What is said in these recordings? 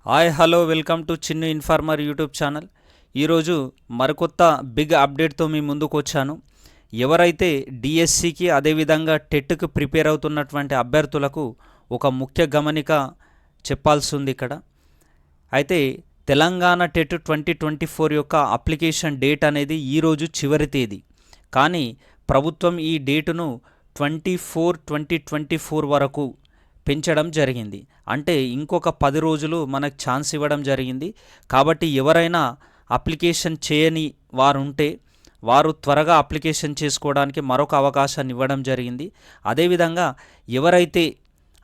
Hi hello welcome to Chinnu informer YouTube channel. ఈరోజు మరికొత్త big అప్డేట్తో మీ ముందుకు వచ్చాను. ఎవరైతే డిఎస్సికి అదేవిధంగా టెట్కి ప్రిపేర్ అవుతున్నటువంటి అభ్యర్థులకు ఒక ముఖ్య గమనిక చెప్పాల్సి ఉంది ఇక్కడ. అయితే తెలంగాణ టెట్ 2024 యొక్క అప్లికేషన్ డేట్ అనేది ఈరోజు చివరి తేదీ. కానీ ప్రభుత్వం ఈ డేటును 24/2024 వరకు పెంచడం జరిగింది. అంటే ఇంకొక 10 రోజులు మనకు ఛాన్స్ ఇవ్వడం జరిగింది. కాబట్టి ఎవరైనా అప్లికేషన్ చేయని వారు ఉంటే వారు త్వరగా అప్లికేషన్ చేసుకోవడానికి మరొక అవకాశాన్ని ఇవ్వడం జరిగింది. అదేవిధంగా ఎవరైతే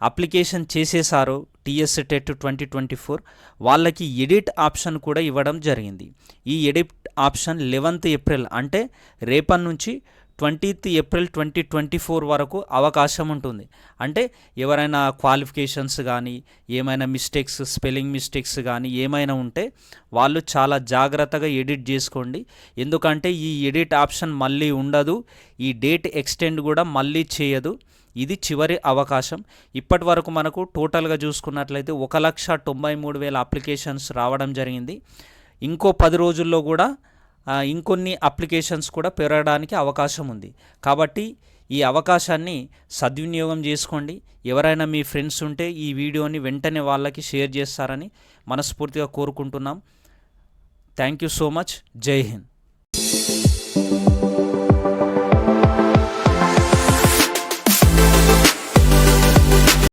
అప్లికేషన్ చేసేసారో టీఎస్ టెట్ 2024 వాళ్ళకి ఎడిట్ ఆప్షన్ కూడా ఇవ్వడం జరిగింది. ఈ ఎడిట్ ఆప్షన్ 11th ఏప్రిల్ అంటే రేపటి నుంచి 20th ఏప్రిల్ 2024 వరకు అవకాశం ఉంటుంది. అంటే ఎవరైనా క్వాలిఫికేషన్స్ కానీ ఏమైనా మిస్టేక్స్ స్పెల్లింగ్ మిస్టేక్స్ కానీ ఏమైనా ఉంటే వాళ్ళు చాలా జాగ్రత్తగా ఎడిట్ చేసుకోండి. ఎందుకంటే ఈ ఎడిట్ ఆప్షన్ మళ్ళీ ఉండదు, ఈ డేట్ ఎక్స్టెండ్ కూడా మళ్ళీ చేయదు. ఇది చివరి అవకాశం. ఇప్పటి వరకు మనకు టోటల్గా చూసుకున్నట్లయితే 1,93,000 అప్లికేషన్స్ రావడం జరిగింది. ఇంకో 10 రోజుల్లో కూడా ఇంకొన్ని అప్లికేషన్స్ కూడా పెరగడానికి అవకాశం ఉంది. కాబట్టి ఈ అవకాశాన్ని సద్వినియోగం చేసుకోండి. ఎవరైనా మీ ఫ్రెండ్స్ ఉంటే ఈ వీడియోని వెంటనే వాళ్ళకి షేర్ చేస్తారని మనస్ఫూర్తిగా కోరుకుంటున్నాం. Thank you so much. జై హింద్.